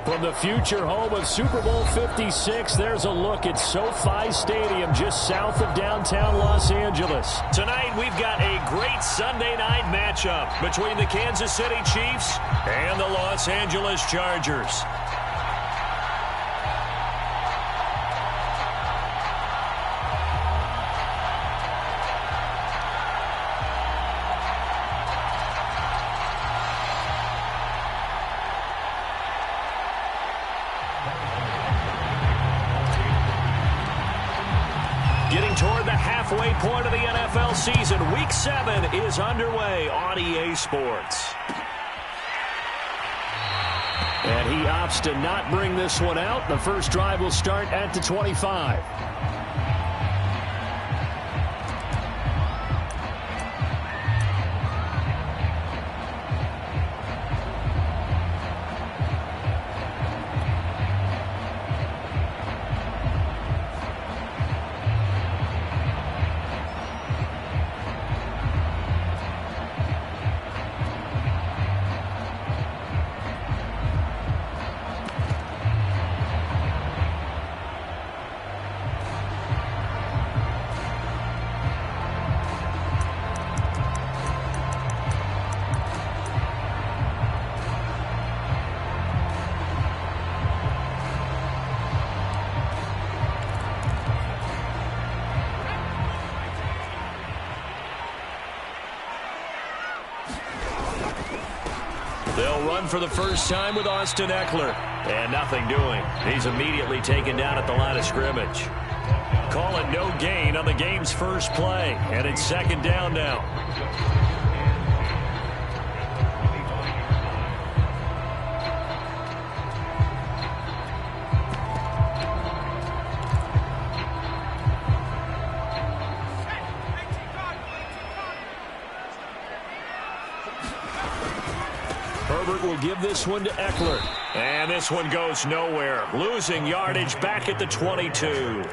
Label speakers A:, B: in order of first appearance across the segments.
A: From the future home of Super Bowl 56, there's a look at SoFi Stadium just south of downtown Los Angeles. Tonight, we've got a great Sunday night matchup between the Kansas City Chiefs and the Los Angeles Chargers. Getting toward the halfway point of the NFL season, Week 7 is underway on EA Sports. And he opts to not bring this one out. The first drive will start at the 25. They'll run for the first time with Austin Eckler. And nothing doing. He's immediately taken down at the line of scrimmage. Call it no gain on the game's first play. And it's second down now. Herbert will give this one to Eckler. And this one goes nowhere. Losing yardage back at the 22.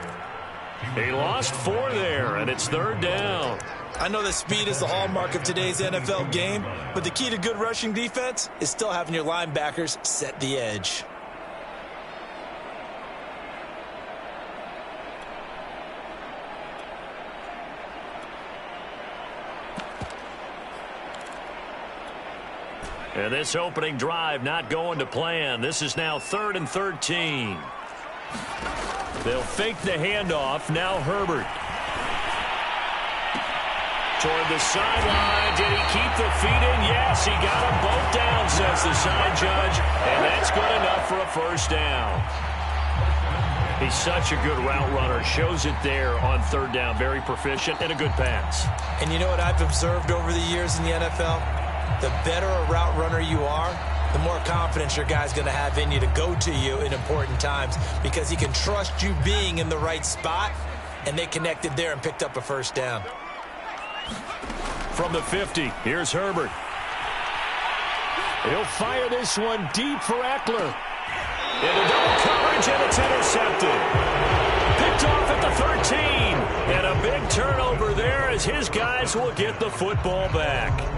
A: He lost 4 there, and it's third down.
B: I know that speed is the hallmark of today's NFL game, but the key to good rushing defense is still having your linebackers set the edge.
A: And this opening drive not going to plan. This is now 3rd and 13. They'll fake the handoff. Now Herbert. Toward the sideline. Did he keep the feet in? Yes, he got them both down, says the side judge. And that's good enough for a first down. He's such a good route runner. Shows it there on third down. Very proficient and a good pass.
B: And you know what I've observed over the years in the NFL? The better a route runner you are, the more confidence your guy's going to have in you to go to you in important times because he can trust you being in the right spot, and they connected there and picked up a first down.
A: From the 50, here's Herbert. He'll fire this one deep for Eckler. Into double coverage, and it's intercepted. Picked off at the 13. And a big turnover there as his guys will get the football back.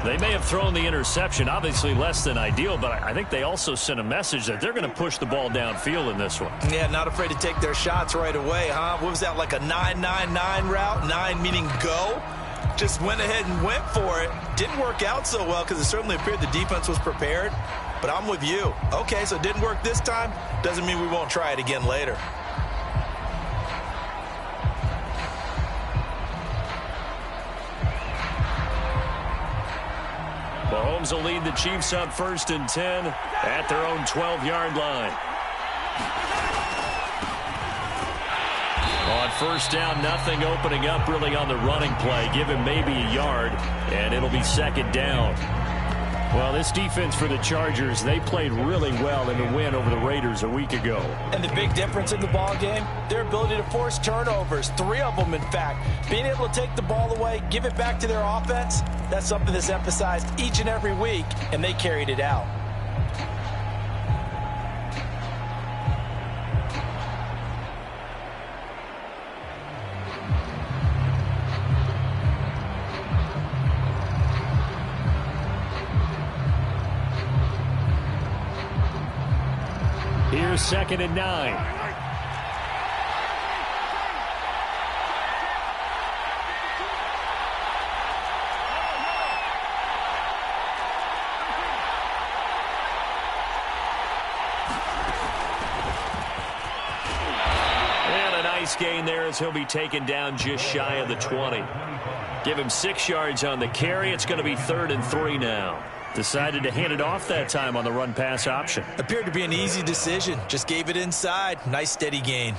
A: They may have thrown the interception, obviously less than ideal, but I think they also sent a message that they're going to push the ball downfield in this one.
B: Yeah, not afraid to take their shots right away, huh? What was that, like a 9-9-9 route? 9 meaning go? Just went ahead and went for it. Didn't work out so well because it certainly appeared the defense was prepared. But I'm with you. Okay, so it didn't work this time. Doesn't mean we won't try it again later.
A: Mahomes will lead the Chiefs on 1st and 10 at their own 12-yard line. On first down, nothing opening up really on the running play. Give him maybe a yard, and it'll be second down. Well, this defense for the Chargers, they played really well in the win over the Raiders a week ago.
B: And the big difference in the ball game, their ability to force turnovers, 3 of them, in fact. Being able to take the ball away, give it back to their offense, that's something that's emphasized each and every week, and they carried it out.
A: here, 2nd and 9. Gain there as he'll be taken down just shy of the 20. Give him 6 yards on the carry. It's going to be 3rd and 3 now. Decided to hand it off that time on the run-pass option.
B: Appeared to be an easy decision. Just gave it inside. Nice steady gain.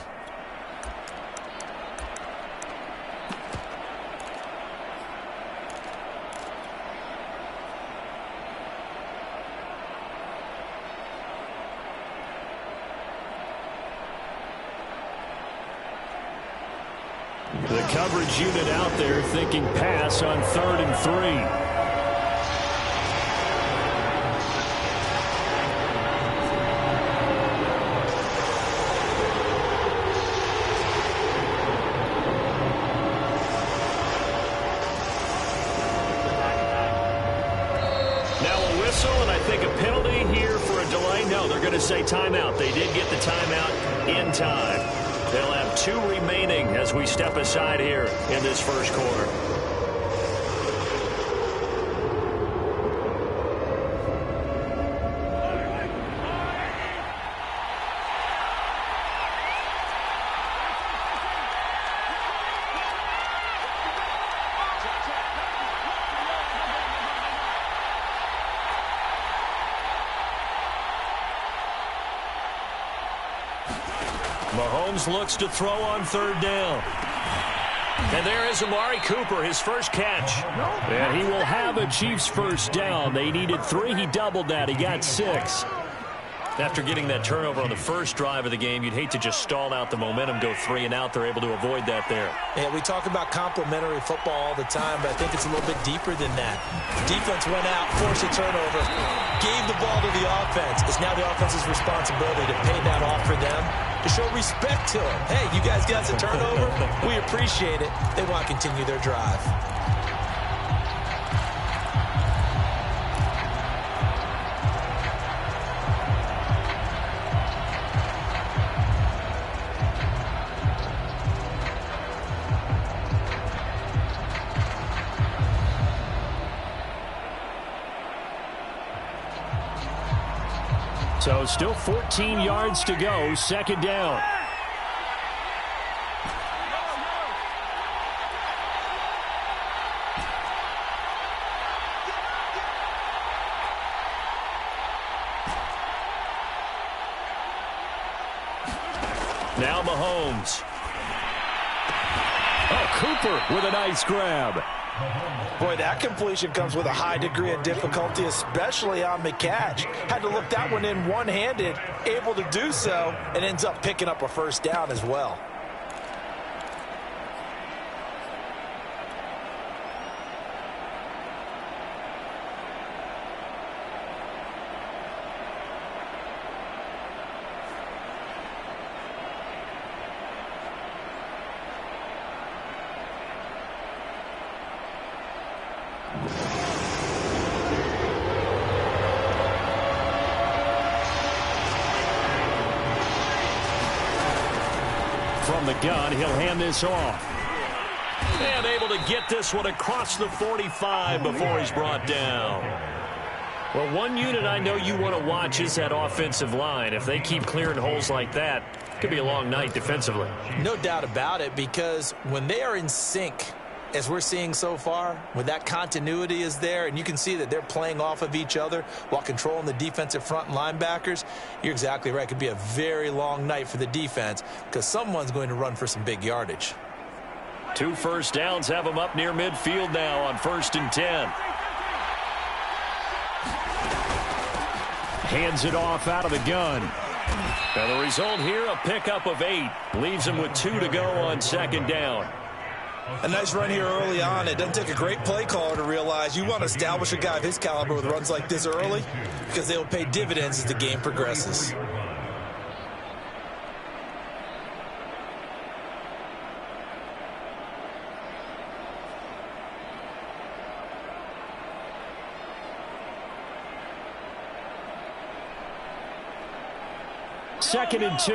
A: The coverage unit out there thinking pass on 3rd and 3. Now a whistle, and I think a penalty here for a delay. No, they're going to say timeout. They did get the timeout in time. They'll have 2 remaining as we step aside here in this first quarter. Mahomes looks to throw on 3rd down. And there is Amari Cooper, his first catch. And he will have a Chiefs first down. They needed 3. He doubled that. He got 6. After getting that turnover on the first drive of the game, you'd hate to just stall out the momentum, go 3 and out. They're able to avoid that there. Yeah, we talk about complementary football all the time, but I think it's a little bit deeper than that. Defense went out, forced a turnover, gave the ball to the offense. It's now the offense's responsibility to pay that off for them, to show respect to them. Hey, you guys got a turnover? We appreciate it. They want to continue their drive. So still 14 yards to go, 2nd down. Now Mahomes. Oh, Cooper with a nice grab.
B: Boy, that completion comes with a high degree of difficulty, especially on the catch. Had to look that one in one-handed, able to do so, and ends up picking up a first down as well.
A: From the gun, he'll hand this off. And able to get this one across the 45 before he's brought down. Well, one unit I know you want to watch is that offensive line. If they keep clearing holes like that, it could be a long night defensively.
B: No doubt about it, because when they are in sync, as we're seeing so far, when that continuity is there, and you can see that they're playing off of each other while controlling the defensive front and linebackers, you're exactly right. It could be a very long night for the defense because someone's going to run for some big yardage.
A: 2 first downs have them up near midfield now on 1st and 10. Hands it off out of the gun. And the result here, a pickup of 8. Leaves him with 2 to go on 2nd down.
B: A nice run here early on. It doesn't take a great play caller to realize you want to establish a guy of his caliber with runs like this early because they'll pay dividends as the game progresses.
A: It's 2nd and 2.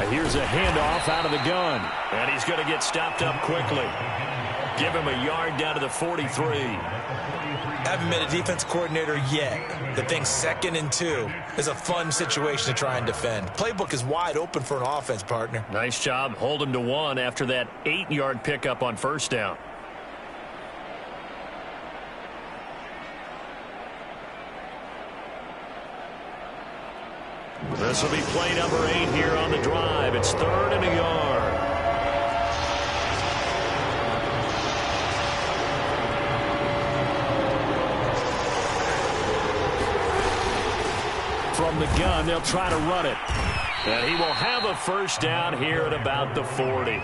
A: Here's a handoff out of the gun. And he's going to get stopped up quickly. Give him a yard down to the 43.
B: Haven't been a defense coordinator yet that thinks 2nd and 2 is a fun situation to try and defend. Playbook is wide open for an offense, partner.
A: Nice job. Hold him to 1 after that 8-yard pickup on 1st down. This will be play number 8 here on the drive. It's 3rd and a yard. From the gun, they'll try to run it. And he will have a 1st down here at about the 40.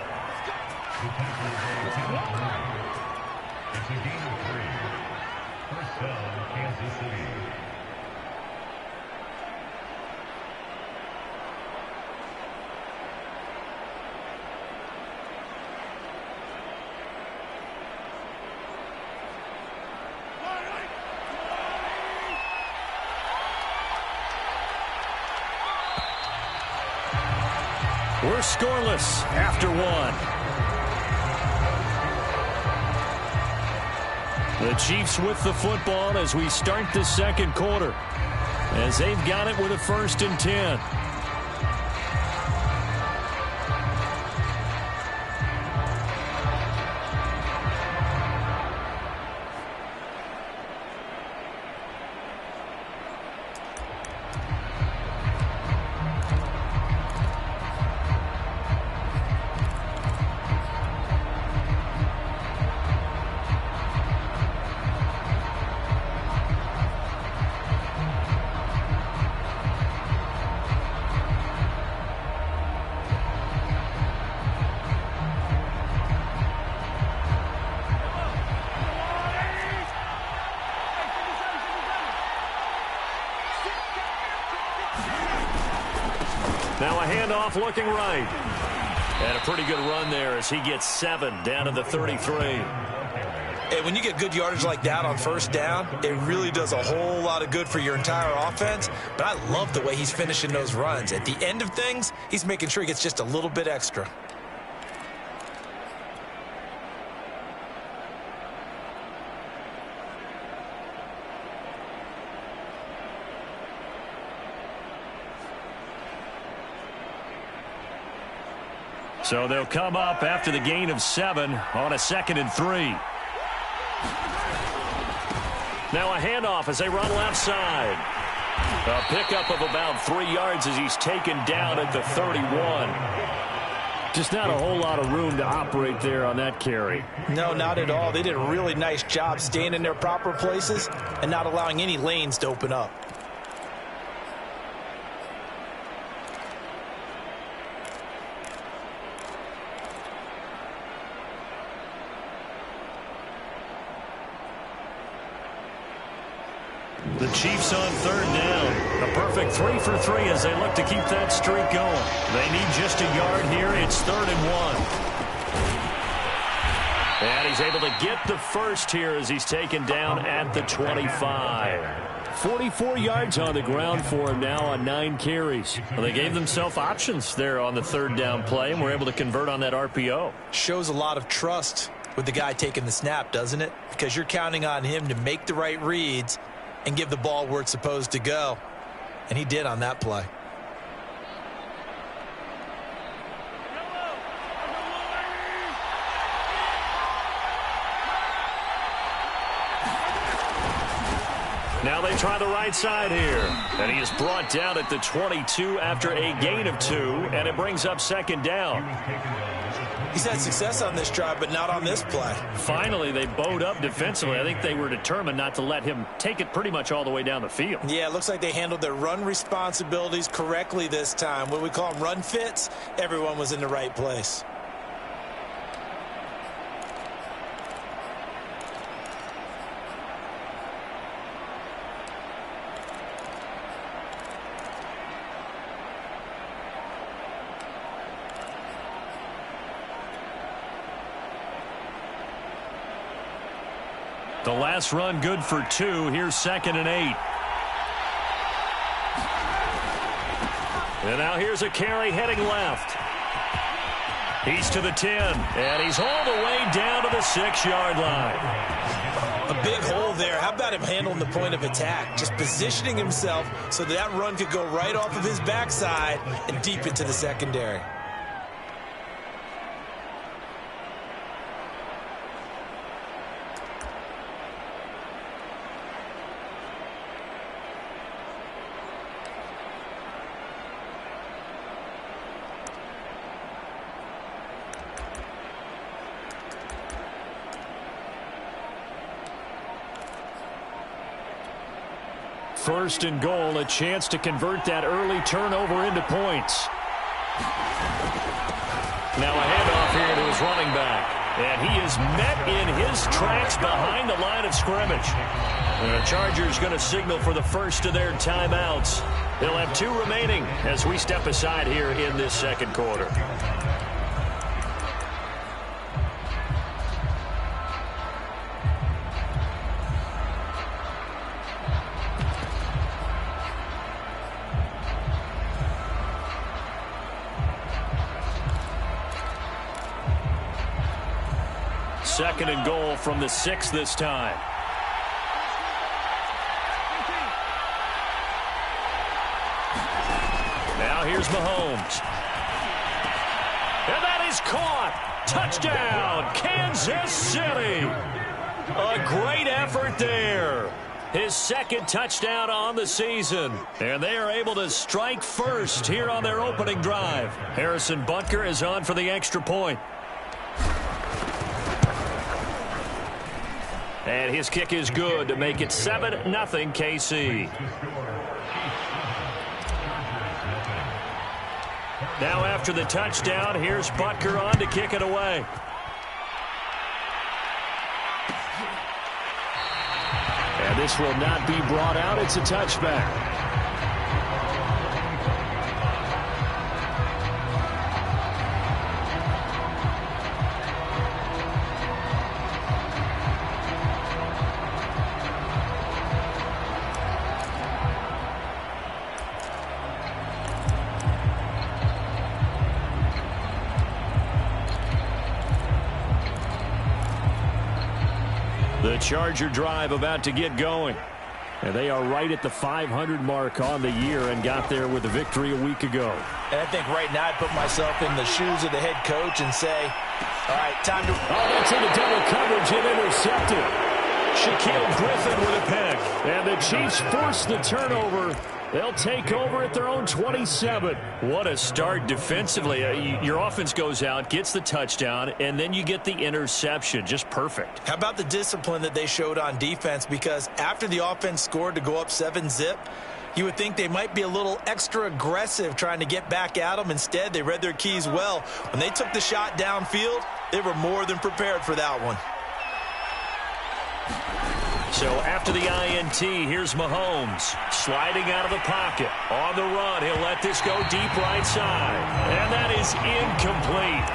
A: We're scoreless after 1. The Chiefs with the football as we start the 2nd quarter, as they've got it with a 1st and 10. Now a handoff looking right. And a pretty good run there as he gets 7 down to the 33.
B: Hey, when you get good yardage like that on 1st down, it really does a whole lot of good for your entire offense. But I love the way he's finishing those runs. At the end of things, he's making sure he gets just a little bit extra.
A: So they'll come up after the gain of 7 on a 2nd and 3. Now a handoff as they run left side. A pickup of about 3 yards as he's taken down at the 31. Just not a whole lot of room to operate there on that carry.
B: No, not at all. They did a really nice job staying in their proper places and not allowing any lanes to open up.
A: The Chiefs on 3rd down. A perfect 3 for 3 as they look to keep that streak going. They need just a yard here. It's 3rd and 1. And he's able to get the 1st here as he's taken down at the 25. 44 yards on the ground for him now on 9 carries. Well, they gave themselves options there on the 3rd down play and were able to convert on that RPO.
B: Shows a lot of trust with the guy taking the snap, doesn't it? Because you're counting on him to make the right reads and give the ball where it's supposed to go. And he did on that play.
A: Now they try the right side here. And he is brought down at the 22 after a gain of 2, and it brings up 2nd down.
B: He's had success on this drive, but not on this play.
A: Finally, they bowed up defensively. I think they were determined not to let him take it pretty much all the way down the field.
B: Yeah, it looks like they handled their run responsibilities correctly this time. What we call them run fits, everyone was in the right place.
A: The last run good for 2. Here's 2nd and 8. And now here's a carry heading left. He's to the 10, and he's all the way down to the 6-yard line.
B: A big hole there. How about him handling the point of attack? Just positioning himself so that run could go right off of his backside and deep into the secondary.
A: First and goal, a chance to convert that early turnover into points. Now a handoff here to his running back. And he is met in his tracks behind the line of scrimmage. And the Chargers going to signal for the first of their timeouts. They'll have 2 remaining as we step aside here in this second quarter. Second and goal from the 6 this time. Now here's Mahomes. And that is caught. Touchdown, Kansas City. A great effort there. His 2nd touchdown on the season. And they are able to strike first here on their opening drive. Harrison Butker is on for the extra point. And his kick is good to make it 7-0 KC. Now after the touchdown, here's Butker on to kick it away. And this will not be brought out. It's a touchback. The Charger drive about to get going. And they are right at the 500 mark on the year and got there with a victory a week ago.
B: And I think right now I'd put myself in the shoes of the head coach and say, all right, time to...
A: Oh, that's in the double coverage and intercepted. Shaquille Griffin with a pick. And the Chiefs force the turnover. They'll take over at their own 27. What a start defensively. Your offense goes out, gets the touchdown, and then you get the interception. Just perfect.
B: How about the discipline that they showed on defense? Because after the offense scored to go up 7-zip, you would think they might be a little extra aggressive trying to get back at them. Instead, they read their keys well. When they took the shot downfield, they were more than prepared for that one.
A: So after the INT, here's Mahomes sliding out of the pocket. On the run, he'll let this go deep right side. And that is incomplete.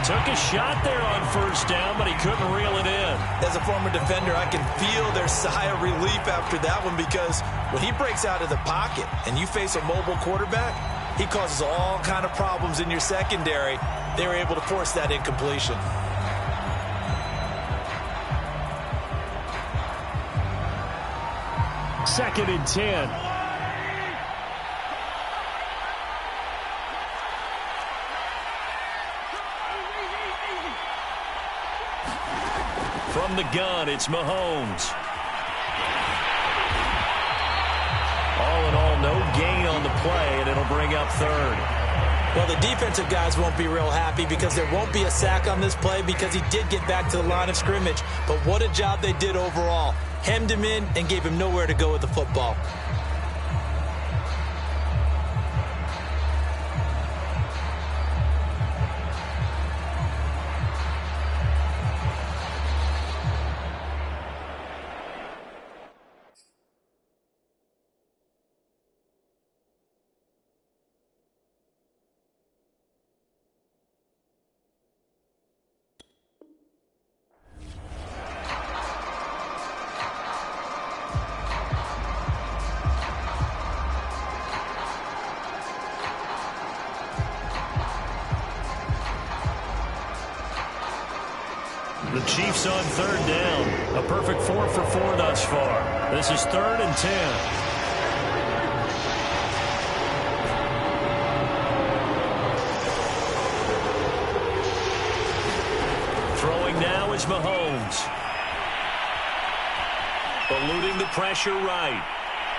A: Took a shot there on first down, but he couldn't reel it in.
B: As a former defender, I can feel their sigh of relief after that one, because when he breaks out of the pocket and you face a mobile quarterback, he causes all kind of problems in your secondary. They were able to force that incompletion.
A: Second and 10. From the gun, it's Mahomes. All in all, no gain on the play, and it'll bring up third.
B: Well, the defensive guys won't be real happy because there won't be a sack on this play because he did get back to the line of scrimmage. But what a job they did overall. Hemmed him in and gave him nowhere to go with the football.
A: The Chiefs on third down. A perfect 4 for 4 thus far. This is 3rd and 10. Now is Mahomes. Eluding the pressure right.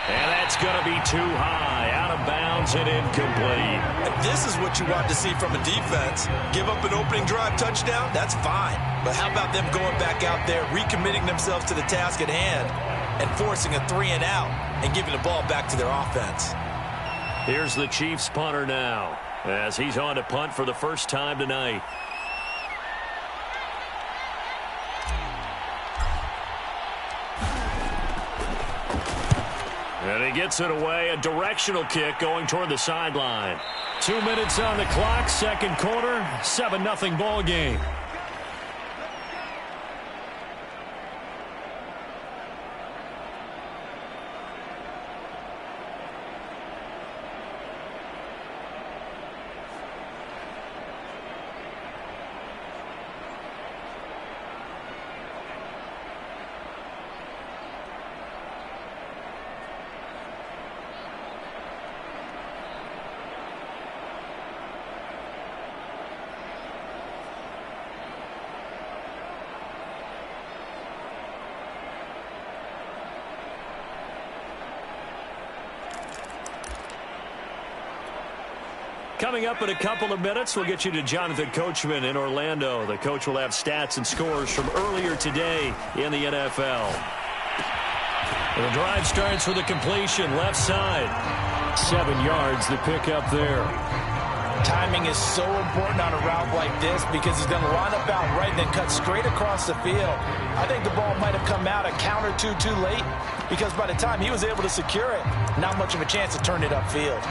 A: And that's going to be too high. Out of bounds and incomplete.
B: And this is what you want to see from a defense. Give up an opening drive touchdown, that's fine. But how about them going back out there, recommitting themselves to the task at hand, and forcing a 3 and out and giving the ball back to their offense.
A: Here's the Chiefs punter now, as he's on to punt for the first time tonight. And he gets it away, a directional kick going toward the sideline. 2 minutes on the clock, second quarter, 7-0 ball game. Coming up in a couple of minutes, we'll get you to Jonathan Coachman in Orlando. The coach will have stats and scores from earlier today in the NFL. The drive starts with a completion, left side. 7 yards, the pickup there.
B: Timing is so important on a route like this because he's going to line up out right and then cut straight across the field. I think the ball might have come out a count or two too late because by the time he was able to secure it, not much of a chance to turn it upfield.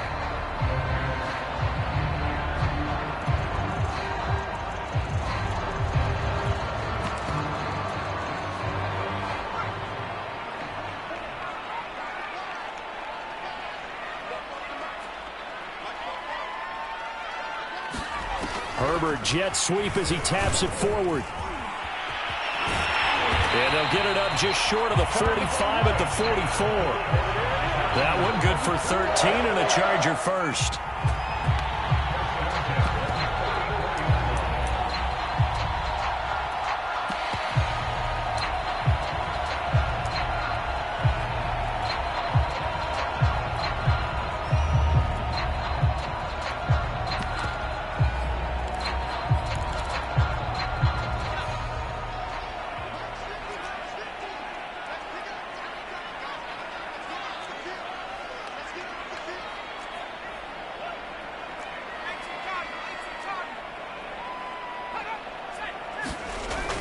A: Herbert jet sweep as he taps it forward. And they'll get it up just short of the 45 at the 44. That one good for 13 and a Charger first.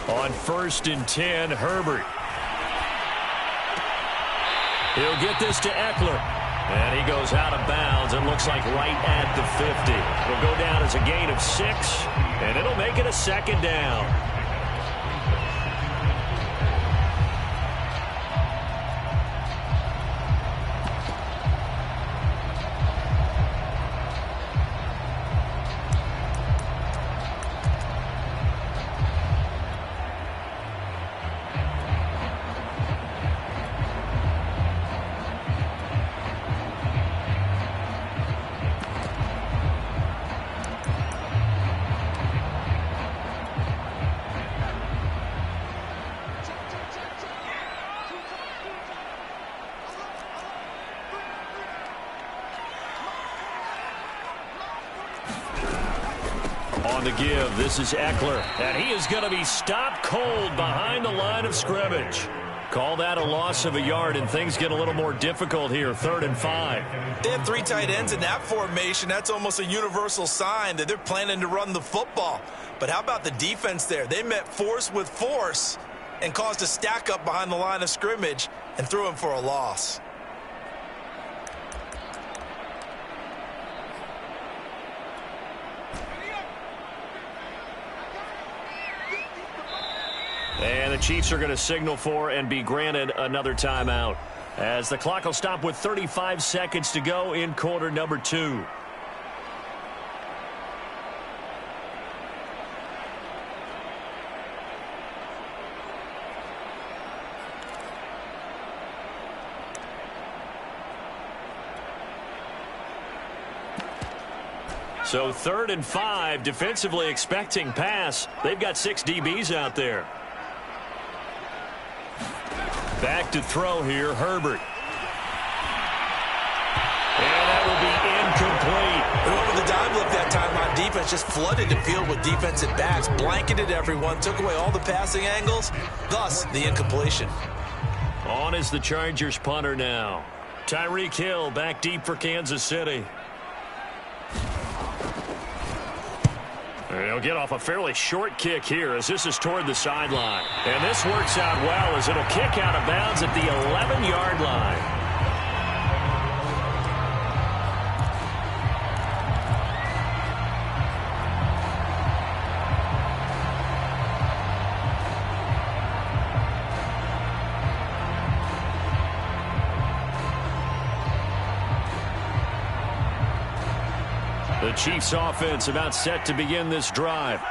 A: On 1st and 10, Herbert. He'll get this to Eckler. And he goes out of bounds. It looks like right at the 50. It'll go down as a gain of 6, and it'll make it a 2nd down. On the give, this is Eckler, and he is going to be stopped cold behind the line of scrimmage. Call that a loss of a yard, and things get a little more difficult here, 3rd and 5.
B: They have 3 tight ends in that formation. That's almost a universal sign that they're planning to run the football. But how about the defense there? They met force with force and caused a stack up behind the line of scrimmage and threw him for a loss.
A: And the Chiefs are going to signal for and be granted another timeout, as the clock will stop with 35 seconds to go in quarter number 2. So 3rd and 5, defensively expecting pass. They've got 6 DBs out there. Back to throw here, Herbert. And that will be incomplete.
B: And over the dive look that time on defense, just flooded the field with defensive backs, blanketed everyone, took away all the passing angles, thus the incompletion.
A: On is the Chargers punter now. Tyreek Hill back deep for Kansas City. He'll get off a fairly short kick here as this is toward the sideline. And this works out well as it'll kick out of bounds at the 11-yard line. The Chiefs offense about set to begin this drive.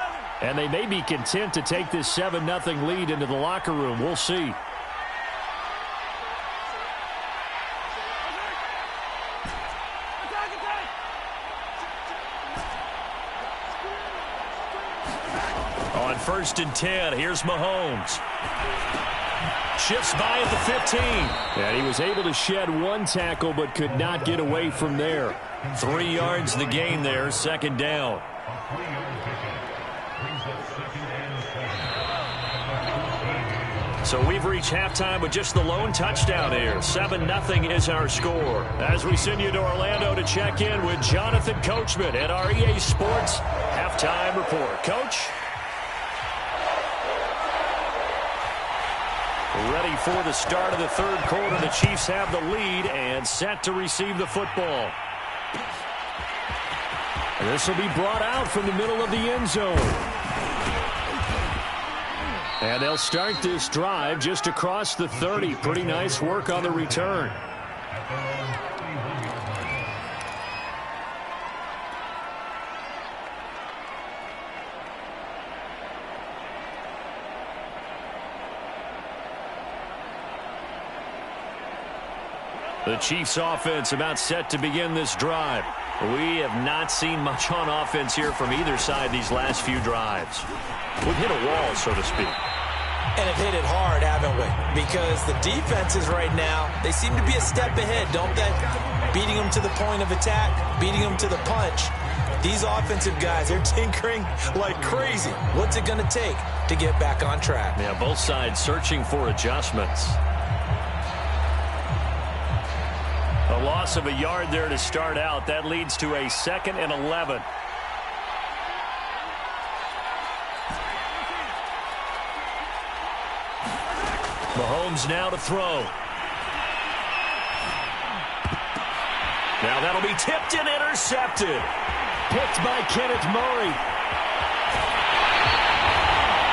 A: And they may be content to take this 7-0 lead into the locker room. We'll see. On 1st and 10, here's Mahomes. Shifts by at the 15. And he was able to shed 1 tackle but could not get away from there. 3 yards the gain there, 2nd down. So we've reached halftime with just the lone touchdown here. 7-0 is our score. As we send you to Orlando to check in with Jonathan Coachman at our EA Sports Halftime Report. Coach? Ready for the start of the 3rd quarter. The Chiefs have the lead and set to receive the football. This will be brought out from the middle of the end zone. And they'll start this drive just across the 30. Pretty nice work on the return. The Chiefs offense about set to begin this drive. We have not seen much on offense here from either side these last few drives. We've hit a wall, so to speak.
B: And have hit it hard, haven't we? Because the defenses right now, they seem to be a step ahead, don't they? Beating them to the point of attack, beating them to the punch. These offensive guys, they're tinkering like crazy. What's it going to take to get back on track?
A: Yeah, both sides searching for adjustments. A loss of a yard there to start out. That leads to a 2nd and 11. Mahomes now to throw. Now that'll be tipped and intercepted. Picked by Kenneth Murray.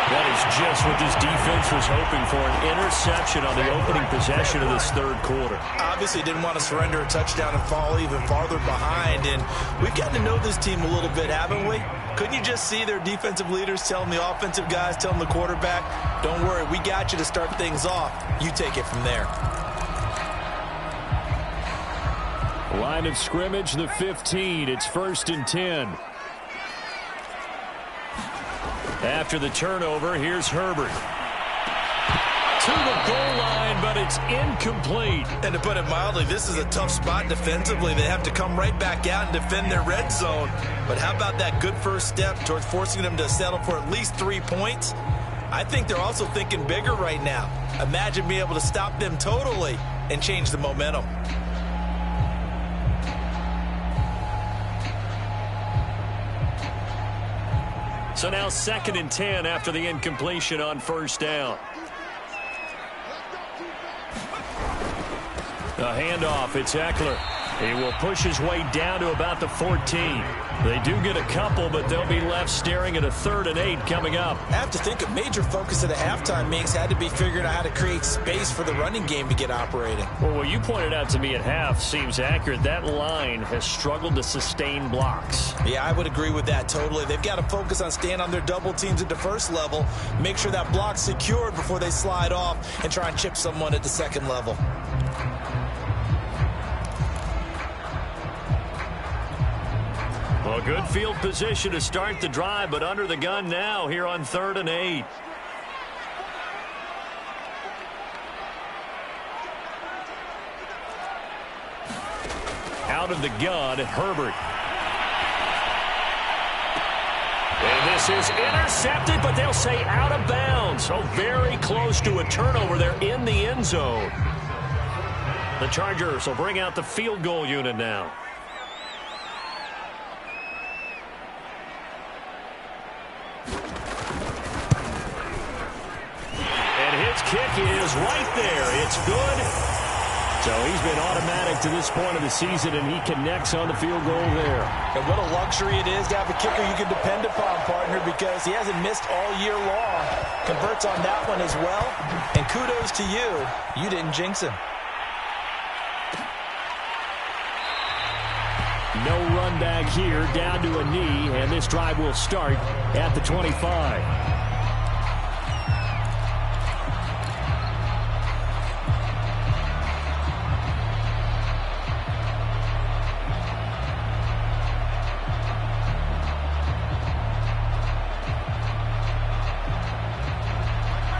A: That is just what this defense was hoping for, an interception on the opening possession of this 3rd quarter.
B: Obviously didn't want to surrender a touchdown and fall even farther behind, and we've gotten to know this team a little bit, haven't we? Couldn't you just see their defensive leaders telling the offensive guys, telling the quarterback, don't worry, we got you to start things off. You take it from there.
A: Line of scrimmage, the 15. It's 1st and 10. After the turnover, here's Herbert. To the goal line, but it's incomplete.
B: And to put it mildly, this is a tough spot defensively. They have to come right back out and defend their red zone. But how about that good first step towards forcing them to settle for at least 3 points? I think they're also thinking bigger right now. Imagine being able to stop them totally and change the momentum.
A: So now 2nd and 10 after the incompletion on 1st down. A handoff, it's Eckler. He will push his way down to about the 14. They do get a couple, but they'll be left staring at a 3rd and 8 coming up.
B: I have to think a major focus of the halftime meetings had to be figuring out how to create space for the running game to get operating.
A: Well, what you pointed out to me at half seems accurate. That line has struggled to sustain blocks.
B: Yeah, I would agree with that totally. They've got to focus on staying on their double teams at the 1st level, make sure that block's secured before they slide off and try and chip someone at the 2nd level.
A: Well, good field position to start the drive, but under the gun now here on 3rd and 8. Out of the gun, Herbert. And this is intercepted, but they'll say out of bounds. So very close to a turnover there in the end zone. The Chargers will bring out the field goal unit now. And his kick is right there. It's good. So he's been automatic to this point of the season, and he connects on the field goal there.
B: And what a luxury it is to have a kicker you can depend upon, partner, because he hasn't missed all year long. Converts on that one as well. And kudos to you. You didn't jinx him.
A: No run back here, down to a knee, and this drive will start at the 25.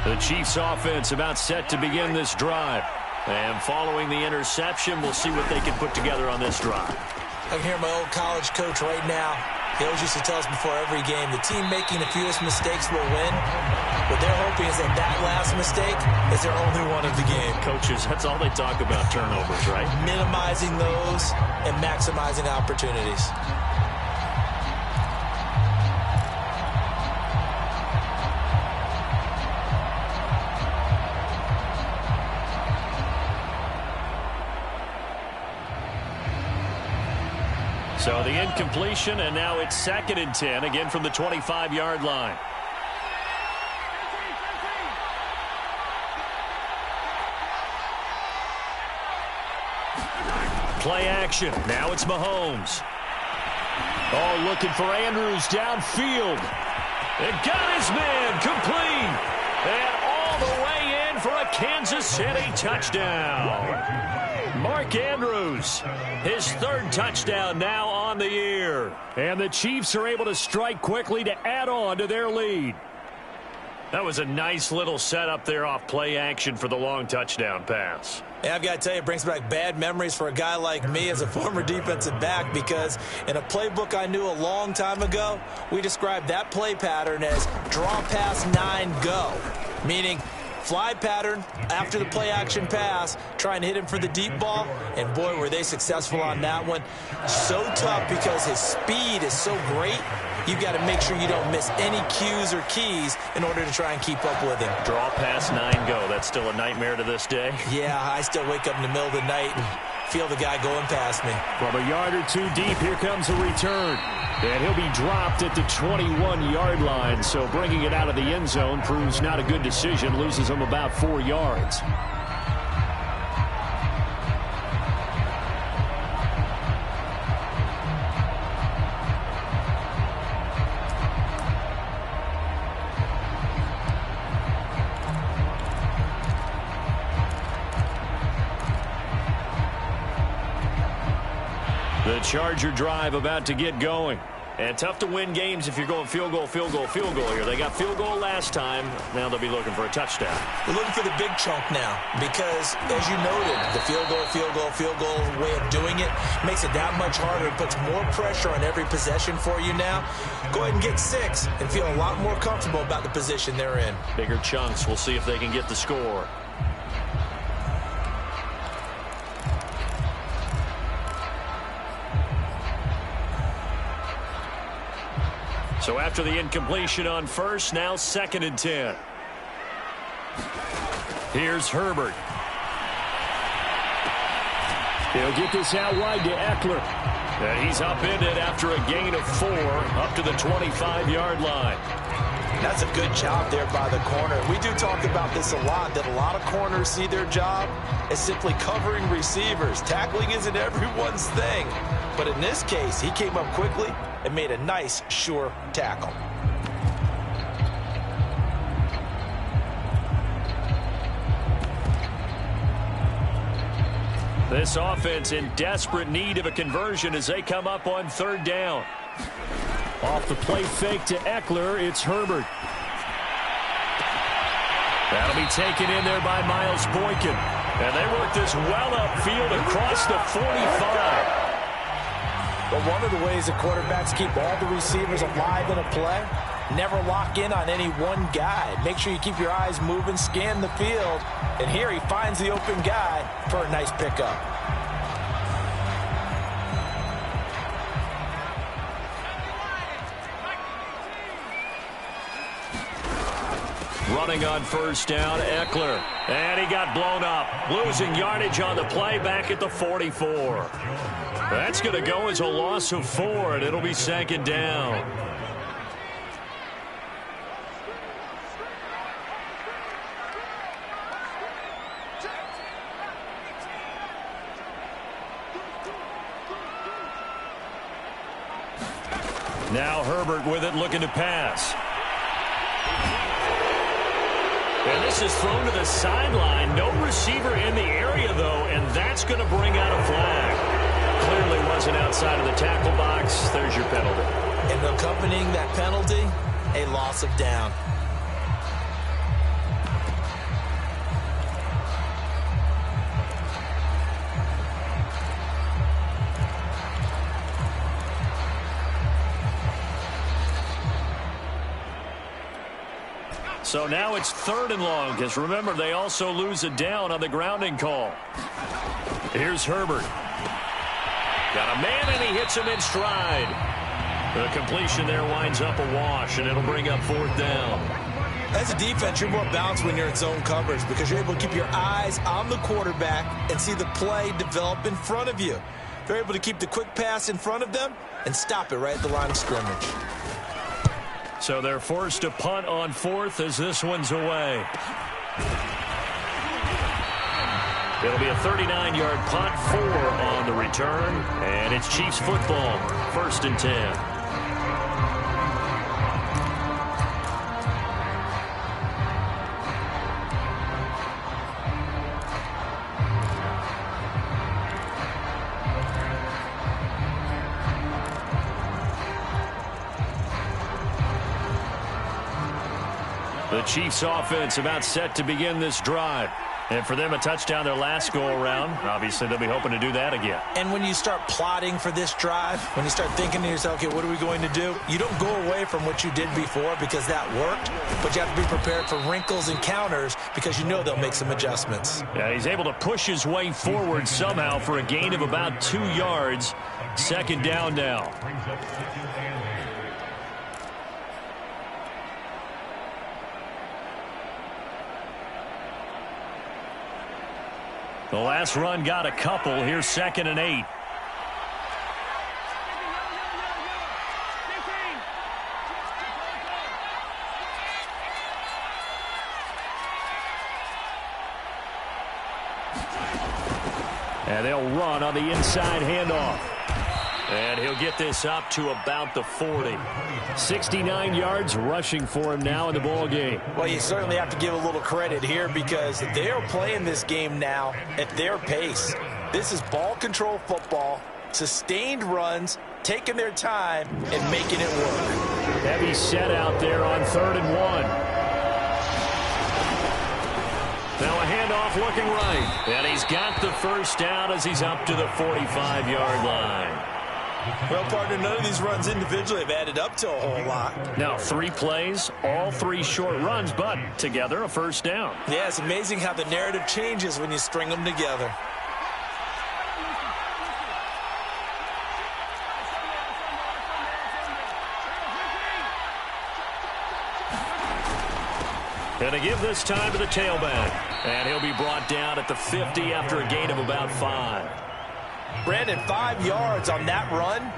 A: The Chiefs offense about set to begin this drive. And following the interception, we'll see what they can put together on this drive.
B: I can hear my old college coach right now. He always used to tell us before every game, the team making the fewest mistakes will win. What they're hoping is that that last mistake is their only one of the game.
A: Coaches, that's all they talk about, turnovers, right?
B: Minimizing those and maximizing opportunities.
A: So the incompletion, and now it's 2nd and 10, again from the 25-yard line. Play action. Now it's Mahomes. Oh, looking for Andrews downfield. And got his man complete. And all the way in for a Kansas City touchdown. Mark Andrews, his 3rd touchdown now on the year. And the Chiefs are able to strike quickly to add on to their lead. That was a nice little setup there off play action for the long touchdown pass.
B: Yeah, I've got to tell you, it brings back bad memories for a guy like me as a former defensive back, because in a playbook I knew a long time ago, we described that play pattern as draw pass 9 go, meaning fly pattern after the play action pass, trying to hit him for the deep ball, and boy, were they successful on that one. So tough because his speed is so great, you've got to make sure you don't miss any cues or keys in order to try and keep up with him.
A: Draw pass 9 go. That's still a nightmare to this day.
B: Yeah, I still wake up in the middle of the night and feel the guy going past me.
A: From a yard or two deep, here comes a return. And he'll be dropped at the 21-yard line, so bringing it out of the end zone proves not a good decision, loses him about 4 yards. The Charger drive about to get going. And tough to win games if you're going field goal, field goal, field goal here. They got field goal last time. Now they'll be looking for a touchdown.
B: We're looking for the big chunk now because, as you noted, the field goal way of doing it makes it that much harder. It puts more pressure on every possession for you now. Go ahead and get 6 and feel a lot more comfortable about the position they're in.
A: Bigger chunks. We'll see if they can get the score. So after the incompletion on first, now 2nd and 10. Here's Herbert. He'll get this out wide to Eckler. And he's upended after a gain of 4 up to the 25-yard line.
B: That's a good job there by the corner. We do talk about this a lot, that a lot of corners see their job as simply covering receivers. Tackling isn't everyone's thing. But in this case, he came up quickly and made a nice, sure tackle.
A: This offense in desperate need of a conversion as they come up on 3rd down. Off the play fake to Eckler, it's Herbert. That'll be taken in there by Miles Boykin. And they work this well upfield across the 45.
B: But one of the ways the quarterbacks keep all the receivers alive in a play, never lock in on any one guy. Make sure you keep your eyes moving, scan the field. And here he finds the open guy for a nice pickup.
A: Running on first down, Eckler. And he got blown up. Losing yardage on the play back at the 44. That's going to go as a loss of 4, and it'll be second down. Now Herbert with it, looking to pass. And this is thrown to the sideline. No receiver in the area, though, and that's going to bring out a flag. Clearly wasn't outside of the tackle box. There's your penalty.
B: And accompanying that penalty, a loss of down.
A: So now it's 3rd and long, because remember, they also lose a down on the grounding call. Here's Herbert. Got a man, and he hits him in stride. The completion there winds up a wash, and it'll bring up 4th down.
B: As a defense, you're more balanced when you're in zone coverage because you're able to keep your eyes on the quarterback and see the play develop in front of you. They're able to keep the quick pass in front of them and stop it right at the line of scrimmage.
A: So they're forced to punt on 4th as this one's away. It'll be a 39-yard punt, 4 on the return, and it's Chiefs football, 1st and 10. The Chiefs offense about set to begin this drive. And for them, a touchdown their last go-around. Obviously, they'll be hoping to do that again.
B: And when you start plotting for this drive, when you start thinking to yourself, okay, what are we going to do? You don't go away from what you did before because that worked, but you have to be prepared for wrinkles and counters because you know they'll make some adjustments.
A: Yeah, he's able to push his way forward somehow for a gain of about 2 yards. 2nd down now. The last run got a couple. Here's 2nd and 8. And they'll run on the inside handoff. And he'll get this up to about the 40. 69 yards rushing for him now in the ball game.
B: Well, you certainly have to give a little credit here because they are playing this game now at their pace. This is ball control football, sustained runs, taking their time, and making it work.
A: Heavy set out there on 3rd and 1. Now a handoff looking right. And he's got the first down as he's up to the 45-yard line.
B: Well, partner, none of these runs individually have added up to a whole lot.
A: Now 3 plays, all 3 short runs, but together a first down.
B: Yeah, it's amazing how the narrative changes when you string them together.
A: And to give this time to the tailback. And he'll be brought down at the 50 after a gain of about 5.
B: Brandon, 5 yards on that run.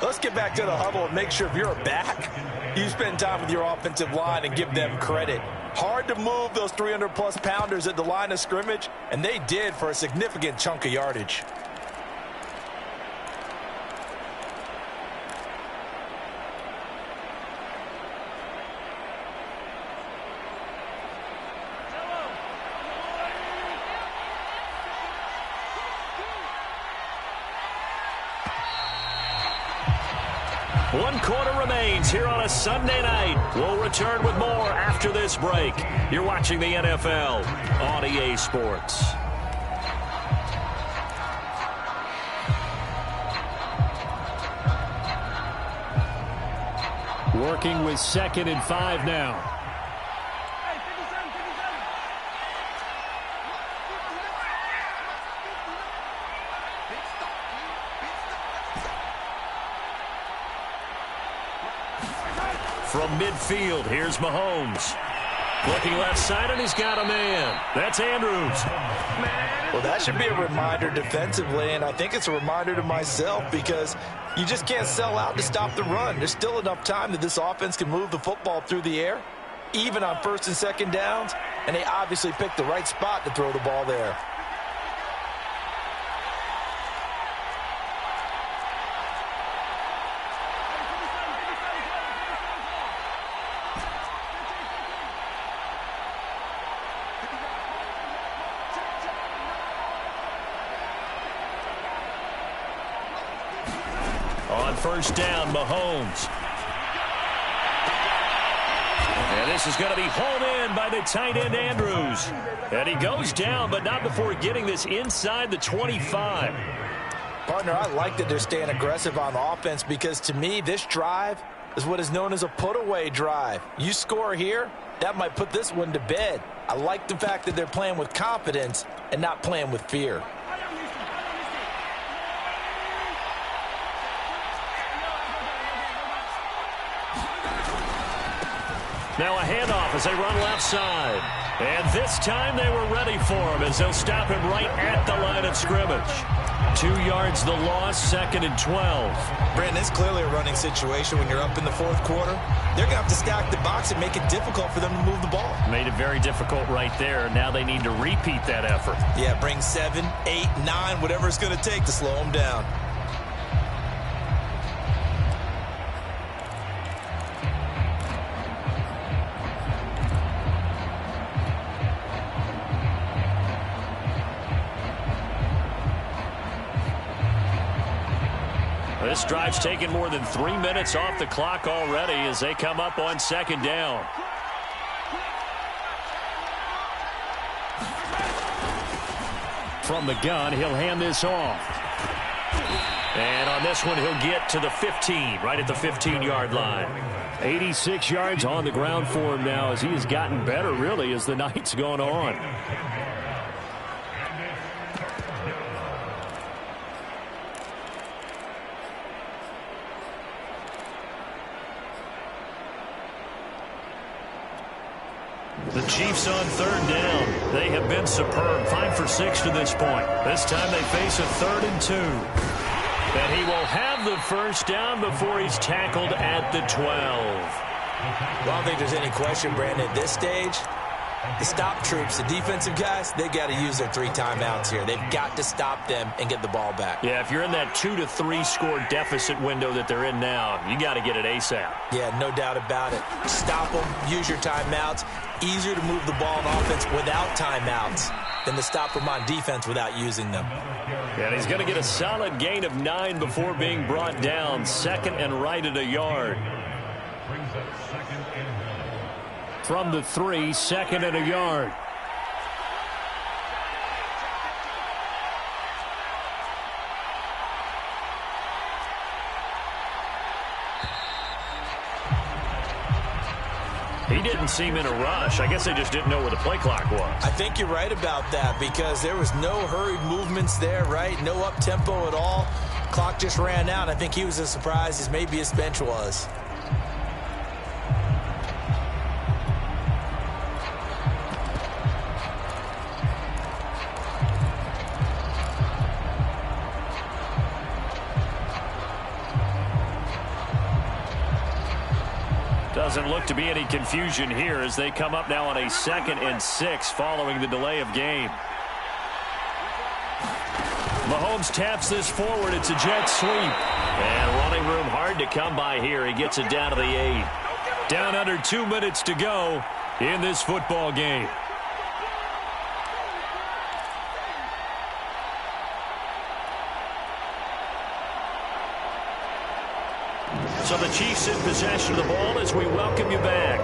B: Let's get back to the huddle and make sure if you're a back, you spend time with your offensive line and give them credit. Hard to move those 300-plus pounders at the line of scrimmage, and they did for a significant chunk of yardage.
A: One quarter remains here on a Sunday night. We'll return with more after this break. You're watching the NFL on EA Sports. Working with 2nd and 5 now. From midfield, here's Mahomes. Looking left side, and he's got a man. That's Andrews.
B: Well, that should be a reminder defensively, and I think it's a reminder to myself because you just can't sell out to stop the run. There's still enough time that this offense can move the football through the air, even on 1st and 2nd downs, and they obviously picked the right spot to throw the ball there.
A: On 1st down, Mahomes. And this is going to be hauled in by the tight end, Andrews. And he goes down, but not before getting this inside the 25.
B: Partner, I like that they're staying aggressive on offense because, to me, this drive is what is known as a put-away drive. You score here, that might put this one to bed. I like the fact that they're playing with confidence and not playing with fear.
A: Now a handoff as they run left side. And this time they were ready for him as they'll stop him right at the line of scrimmage. 2 yards the loss, 2nd and 12.
B: Brandon, it's clearly a running situation when you're up in the 4th quarter. They're going to have to stack the box and make it difficult for them to move the ball.
A: Made it very difficult right there. Now they need to repeat that effort.
B: Yeah, bring 7, 8, 9, whatever it's going to take to slow them down.
A: This drive's taken more than 3 minutes off the clock already as they come up on 2nd down. From the gun, he'll hand this off. And on this one, he'll get to the 15, right at the 15-yard line. 86 yards on the ground for him now as he has gotten better, really, as the night's gone on. The Chiefs on 3rd down. They have been superb. 5 for 6 to this point. This time they face a 3rd and 2. And he will have the 1st down before he's tackled at the 12.
B: Well, I don't think there's any question, Brandon, at this stage. The stop troops, the defensive guys, they got to use their 3 timeouts here. They've got to stop them and get the ball back.
A: Yeah, if you're in that 2 to 3 score deficit window that they're in now, you got to get it ASAP.
B: Yeah, no doubt about it. Stop them, use your timeouts. Easier to move the ball on offense without timeouts than to stop them on defense without using them.
A: And he's going to get a solid gain of 9 before being brought down. 2nd and right at a yard. From the 3, 2nd and a yard. He didn't seem in a rush. I guess they just didn't know where the play clock was.
B: I think you're right about that because there was no hurried movements there, right? No up-tempo at all. Clock just ran out. I think he was as surprised as maybe his bench was.
A: Doesn't look to be any confusion here as they come up now on a 2nd and 6 following the delay of game. Mahomes taps this forward. It's a jet sweep. And running room hard to come by here. He gets it down to the 8. Down under 2 minutes to go in this football game. So the Chiefs in possession of the ball as we welcome you back.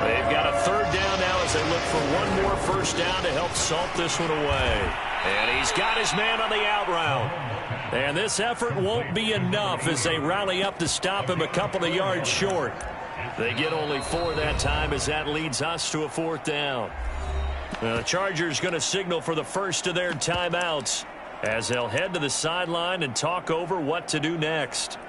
A: They've got a third down now as they look for one more first down to help salt this one away. And he's got his man on the out route. And this effort won't be enough as they rally up to stop him a couple of yards short. They get only 4 that time as that leads us to a fourth down. The Chargers going to signal for the first of their timeouts as they'll head to the sideline and talk over what to do next.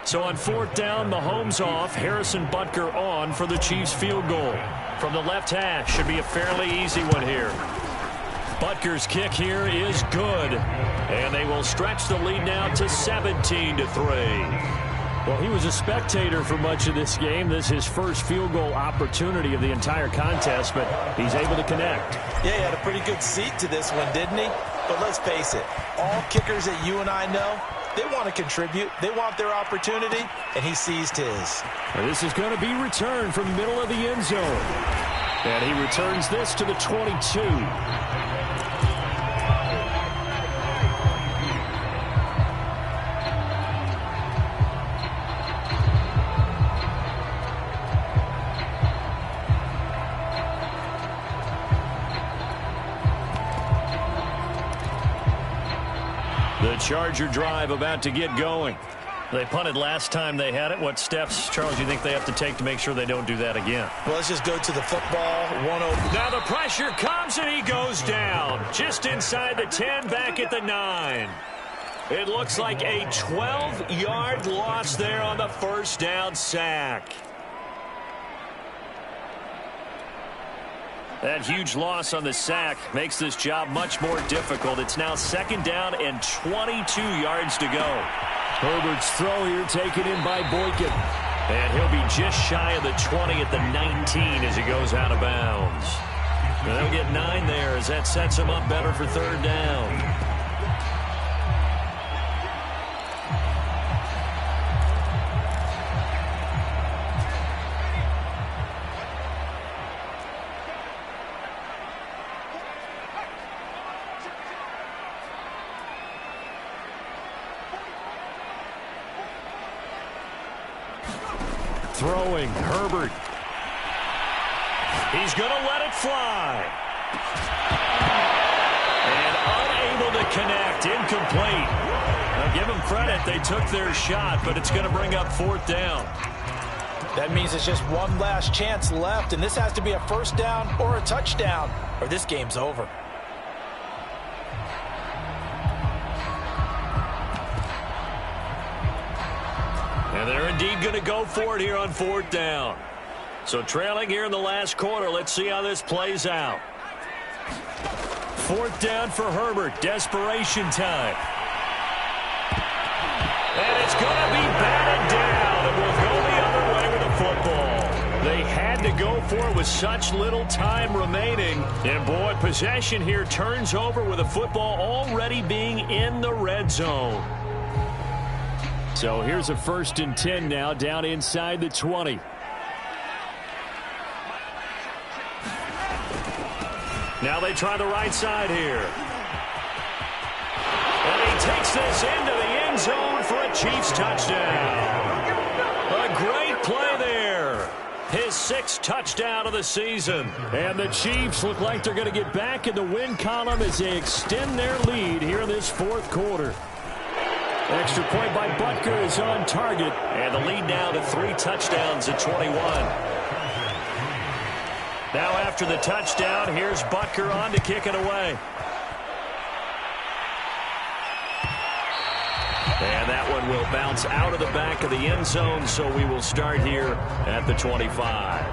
A: So on fourth down, Mahomes off, Harrison Butker on for the Chiefs field goal. From the left hash, should be a fairly easy one here. Butker's kick here is good. And they will stretch the lead now to 17-3. Well, he was a spectator for much of this game. This is his first field goal opportunity of the entire contest, but he's able to connect.
B: Yeah, he had a pretty good seat to this one, didn't he? But let's face it, all kickers that you and I know, they want to contribute. They want their opportunity, and he seized his.
A: Well, this is going to be returned from the middle of the end zone. And he returns this to the 22. The Charger drive about to get going. They punted last time they had it. What steps, Charles, you think they have to take to make sure they don't do that again?
B: Well, let's just go to the football. 1-0.
A: Now the pressure comes and he goes down. Just inside the 10, back at the 9. It looks like a 12-yard loss there on the first down sack. That huge loss on the sack makes this job much more difficult. It's now second down and 22 yards to go. Herbert's throw here taken in by Boykin. And he'll be just shy of the 20 at the 19 as he goes out of bounds. And they'll get 9 there as that sets him up better for third down. Throwing, Herbert. He's going to let it fly. And unable to connect, incomplete. Now give them credit, they took their shot, but it's going to bring up fourth down.
B: That means it's just one last chance left, and this has to be a first down or a touchdown, or this game's over.
A: And they're indeed going to go for it here on fourth down. So trailing here in the last quarter. Let's see how this plays out. Fourth down for Herbert. Desperation time. And it's going to be batted down. It will go the other way with the football. They had to go for it with such little time remaining. And boy, possession here turns over with the football already being in the red zone. So here's a 1st and 10 now down inside the 20. Now they try the right side here. And he takes this into the end zone for a Chiefs touchdown. A great play there. His 6th touchdown of the season. And the Chiefs look like they're going to get back in the win column as they extend their lead here in this fourth quarter. Extra point by Butker is on target. And the lead now to 3 touchdowns at 21. Now after the touchdown, here's Butker on to kick it away. And that one will bounce out of the back of the end zone, so we will start here at the 25.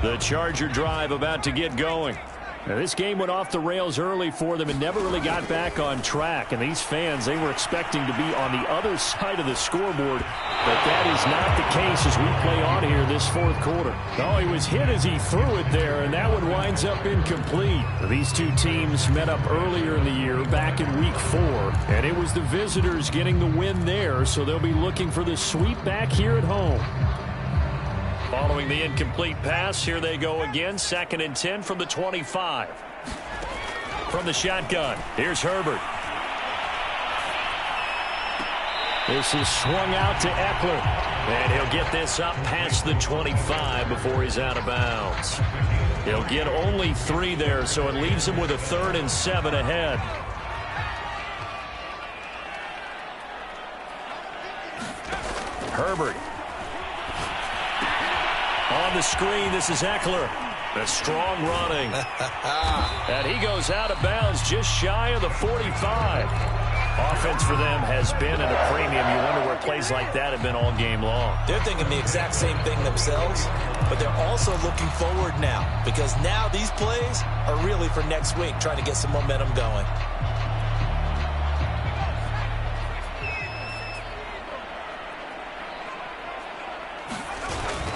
A: The Charger drive about to get going. Now, this game went off the rails early for them and never really got back on track. And these fans, they were expecting to be on the other side of the scoreboard. But that is not the case as we play on here this fourth quarter. Oh, he was hit as he threw it there, and that one winds up incomplete. These two teams met up earlier in the year, back in Week 4. And it was the visitors getting the win there, so they'll be looking for the sweep back here at home. Following the incomplete pass, here they go again. 2nd and 10 from the 25. From the shotgun, here's Herbert. This is swung out to Eckler. And he'll get this up past the 25 before he's out of bounds. He'll get only 3 there, so it leaves him with a 3rd and 7 ahead. Herbert. On the screen, this is Eckler. The strong running. And he goes out of bounds just shy of the 45. Offense for them has been at a premium. You wonder where plays like that have been all game long.
B: They're thinking the exact same thing themselves, but they're also looking forward now because now these plays are really for next week, trying to get some momentum going.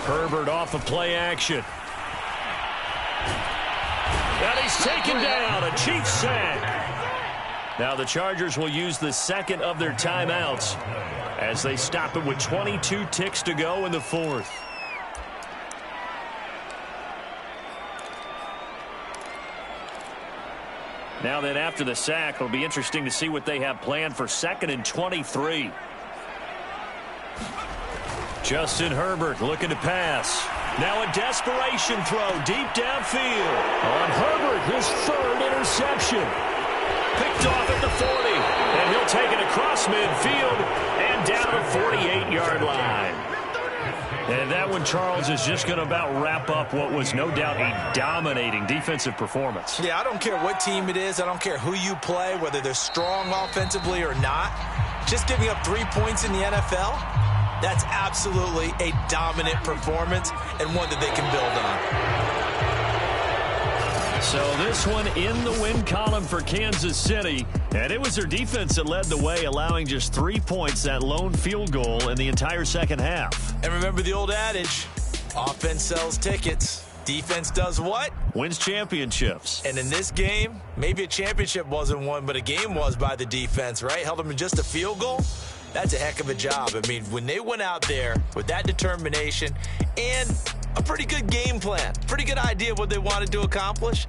A: Herbert off of play action. And he's taken down, a Chiefs sack. Now the Chargers will use the second of their timeouts as they stop it with 22 ticks to go in the fourth. Now then, after the sack, it'll be interesting to see what they have planned for 2nd and 23. Justin Herbert looking to pass. Now a desperation throw deep downfield. On Herbert, his 3rd interception. Picked off at the 40. And he'll take it across midfield and down to the 48-yard line. And that one, Charles, is just going to about wrap up what was no doubt a dominating defensive performance.
B: Yeah, I don't care what team it is. I don't care who you play, whether they're strong offensively or not. Just giving up 3 points in the NFL, that's absolutely a dominant performance and one that they can build on.
A: So this one in the win column for Kansas City. And it was their defense that led the way, allowing just 3 points, that lone field goal in the entire second half.
B: And remember the old adage, offense sells tickets. Defense does what?
A: Wins championships.
B: And in this game, maybe a championship wasn't won, but a game was by the defense, right? Held them to just a field goal. That's a heck of a job. I mean, when they went out there with that determination and a pretty good game plan, pretty good idea of what they wanted to accomplish,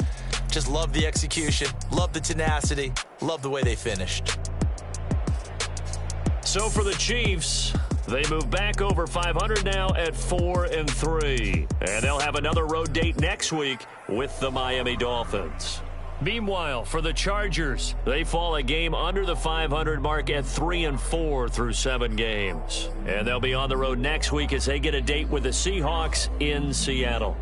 B: just love the execution, love the tenacity, love the way they finished.
A: So for the Chiefs, they move back over 500 now at 4-3. And they'll have another road date next week with the Miami Dolphins. Meanwhile, for the Chargers, they fall a game under the 500 mark at 3-4 through 7 games. And they'll be on the road next week as they get a date with the Seahawks in Seattle.